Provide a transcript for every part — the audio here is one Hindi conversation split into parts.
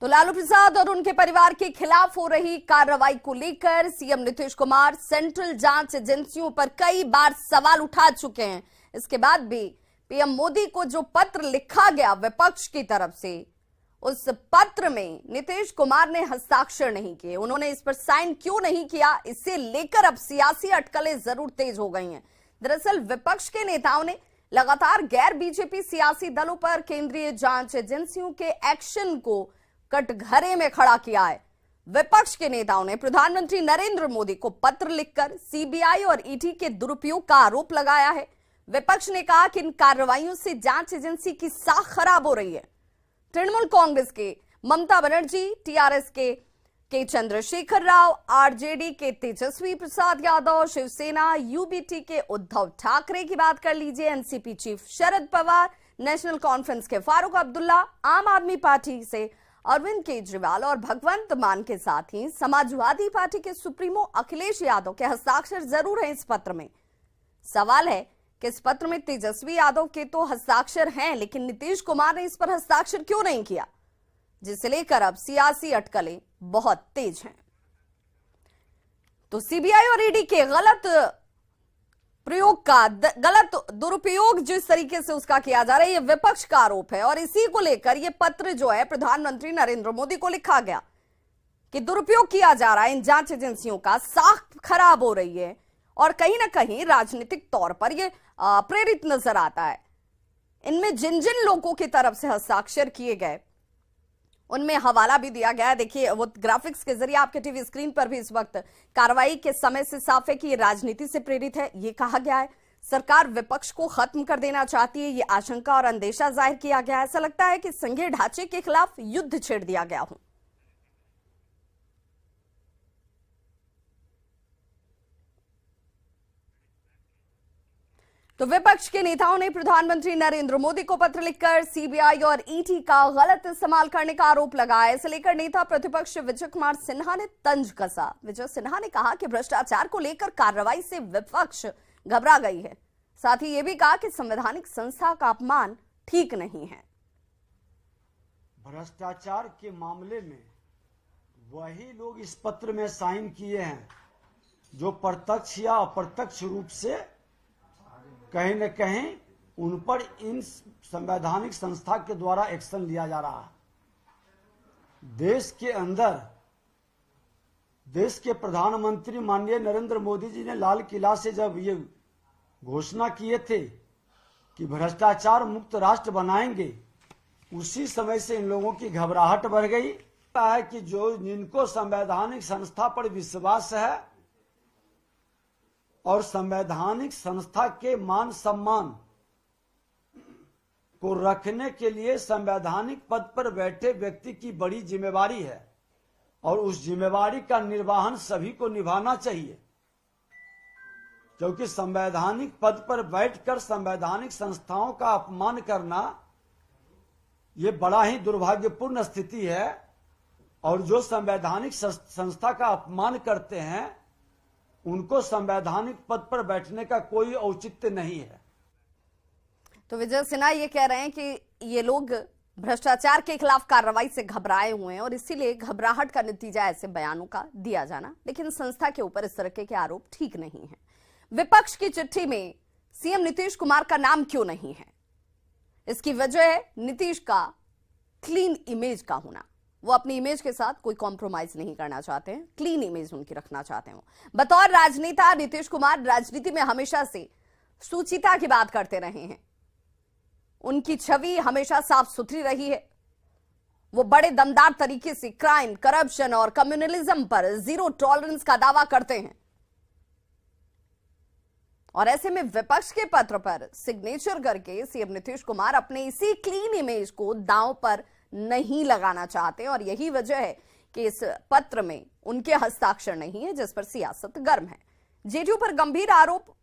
तो लालू प्रसाद और उनके परिवार के खिलाफ हो रही कार्रवाई को लेकर सीएम नीतीश कुमार सेंट्रल जांच एजेंसियों पर कई बार सवाल उठा चुके हैं। इसके बाद भी पीएम मोदी को जो पत्र लिखा गया विपक्ष की तरफ से, उस पत्र में नीतीश कुमार ने हस्ताक्षर नहीं किए। उन्होंने इस पर साइन क्यों नहीं किया, इसे लेकर अब सियासी अटकलें जरूर तेज हो गई हैं। दरअसल विपक्ष के नेताओं ने लगातार गैर बीजेपी सियासी दलों पर केंद्रीय जांच एजेंसियों के एक्शन को कटघरे में खड़ा किया है। विपक्ष के नेताओं ने प्रधानमंत्री नरेंद्र मोदी को पत्र लिखकर सीबीआई और ईडी के दुरुपयोग का आरोप लगाया है। विपक्ष ने कहा कि इन कार्रवाइयों से जांच एजेंसी की साख खराब हो रही है। तृणमूल कांग्रेस के ममता बनर्जी, टीआरएस के चंद्रशेखर राव, आरजेडी के तेजस्वी प्रसाद यादव, शिवसेना यूबीटी के उद्धव ठाकरे की बात कर लीजिए, NCP chief Sharad Pawar, national conference के फारूक अब्दुल्ला, आम आदमी पार्टी से अरविंद केजरीवाल और भगवंत मान के साथ ही समाजवादी पार्टी के सुप्रीमो अखिलेश यादव के हस्ताक्षर जरूर हैं इस पत्र में। सवाल है कि इस पत्र में तेजस्वी यादव के तो हस्ताक्षर हैं, लेकिन नीतीश कुमार ने इस पर हस्ताक्षर क्यों नहीं किया, जिसे लेकर अब सियासी अटकलें बहुत तेज हैं। तो सीबीआई और ईडी के गलत दुरुपयोग जिस तरीके से उसका किया जा रहा है, ये विपक्ष का आरोप है। और इसी को लेकर ये पत्र जो है प्रधानमंत्री नरेंद्र मोदी को लिखा गया कि दुरुपयोग किया जा रहा है इन जांच एजेंसियों का, साख खराब हो रही है और कहीं ना कहीं राजनीतिक तौर पर ये प्रेरित नजर आता है। इनमें जिन जिन लोगों की तरफ से हस्ताक्षर किए गए उनमें हवाला भी दिया गया है। देखिए वो ग्राफिक्स के जरिए आपके टीवी स्क्रीन पर भी इस वक्त कार्रवाई के समय से साफ है कि ये राजनीति से प्रेरित है। ये कहा गया है सरकार विपक्ष को खत्म कर देना चाहती है, ये आशंका और अंदेशा जाहिर किया गया है। ऐसा लगता है कि संघीय ढांचे के खिलाफ युद्ध छेड़ दिया गया हो। तो विपक्ष के नेताओं ने प्रधानमंत्री नरेंद्र मोदी को पत्र लिखकर सीबीआई और ईडी का गलत इस्तेमाल करने का आरोप लगाया। इसे लेकर नेता प्रतिपक्ष विजय कुमार सिन्हा ने तंज कसा। विजय सिन्हा ने कहा कि भ्रष्टाचार को लेकर कार्रवाई से विपक्ष घबरा गई है। साथ ही यह भी कहा कि संवैधानिक संस्था का अपमान ठीक नहीं है। भ्रष्टाचार के मामले में वही लोग इस पत्र में साइन किए हैं जो प्रत्यक्ष या अप्रत्यक्ष रूप से कहीं न कहीं उन पर इन संवैधानिक संस्था के द्वारा एक्शन लिया जा रहा है। देश के अंदर देश के प्रधानमंत्री माननीय नरेंद्र मोदी जी ने लाल किला से जब ये घोषणा किए थे कि भ्रष्टाचार मुक्त राष्ट्र बनाएंगे, उसी समय से इन लोगों की घबराहट बढ़ गई है कि जो जिनको संवैधानिक संस्था पर विश्वास है और संवैधानिक संस्था के मान सम्मान को रखने के लिए संवैधानिक पद पर बैठे व्यक्ति की बड़ी जिम्मेवारी है और उस जिम्मेवारी का निर्वहन सभी को निभाना चाहिए, क्योंकि संवैधानिक पद पर बैठकर संवैधानिक संस्थाओं का अपमान करना ये बड़ा ही दुर्भाग्यपूर्ण स्थिति है। और जो संवैधानिक संस्था का अपमान करते हैं उनको संवैधानिक पद पर बैठने का कोई औचित्य नहीं है। तो विजय सिन्हा ये कह रहे हैं कि ये लोग भ्रष्टाचार के खिलाफ कार्रवाई से घबराए हुए हैं और इसीलिए घबराहट का नतीजा ऐसे बयानों का दिया जाना, लेकिन संस्था के ऊपर इस तरह के आरोप ठीक नहीं है। विपक्ष की चिट्ठी में सीएम नीतीश कुमार का नाम क्यों नहीं है? इसकी वजह है नीतीश का क्लीन इमेज का होना। वो अपनी इमेज के साथ कोई कॉम्प्रोमाइज नहीं करना चाहते हैं, क्लीन इमेज उनकी रखना चाहते हैं। बतौर राजनेता नीतीश कुमार राजनीति में हमेशा से सुचिता की बात करते रहे हैं। उनकी छवि हमेशा साफ सुथरी रही है। वो बड़े दमदार तरीके से क्राइम, करप्शन और कम्युनलिज्म पर जीरो टॉलरेंस का दावा करते हैं। और ऐसे में विपक्ष के पत्र पर सिग्नेचर करके सीएम नीतीश कुमार अपने इसी क्लीन इमेज को दांव पर नहीं लगाना चाहते और यही वजह है कि इस पत्र में उनके हस्ताक्षर नहीं है, जिस पर सियासत गर्म है। जेडीयू पर गंभीर आरोप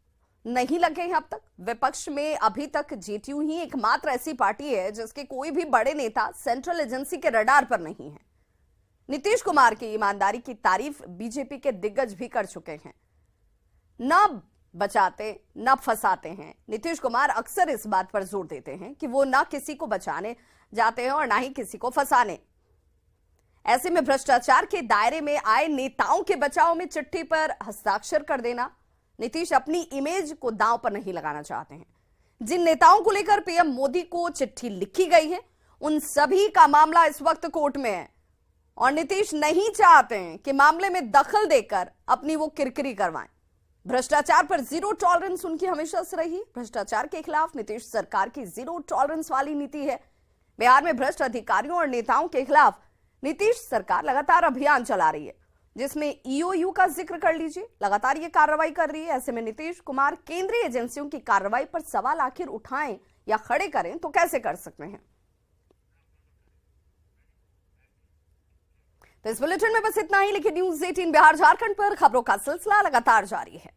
नहीं लगे हैं अब तक। विपक्ष में अभी तक जेडीयू ही एकमात्र ऐसी पार्टी है जिसके कोई भी बड़े नेता सेंट्रल एजेंसी के रडार पर नहीं है। नीतीश कुमार की ईमानदारी की तारीफ बीजेपी के दिग्गज भी कर चुके हैं। न बचाते न फंसाते हैं। नीतीश कुमार अक्सर इस बात पर जोर देते हैं कि वो ना किसी को बचाने जाते हैं और ना ही किसी को फंसाने। ऐसे में भ्रष्टाचार के दायरे में आए नेताओं के बचाव में चिट्ठी पर हस्ताक्षर कर देना, नीतीश अपनी इमेज को दांव पर नहीं लगाना चाहते हैं। जिन नेताओं को लेकर पीएम मोदी को चिट्ठी लिखी गई है, उन सभी का मामला इस वक्त कोर्ट में है और नीतीश नहीं चाहते हैं कि मामले में दखल देकर अपनी वो किरकिरी करवाएं। भ्रष्टाचार पर जीरो टॉलरेंस उनकी हमेशा से रही। भ्रष्टाचार के खिलाफ नीतीश सरकार की जीरो टॉलरेंस वाली नीति है। बिहार में भ्रष्ट अधिकारियों और नेताओं के खिलाफ नीतीश सरकार लगातार अभियान चला रही है, जिसमें ईओयू का जिक्र कर लीजिए, लगातार ये कार्रवाई कर रही है। ऐसे में नीतीश कुमार केंद्रीय एजेंसियों की कार्रवाई पर सवाल आखिर उठाएं या खड़े करें तो कैसे कर सकते हैं। तो इस बुलेटिन में बस इतना ही, लेकिन न्यूज़ 18 बिहार झारखंड पर खबरों का सिलसिला लगातार जारी है।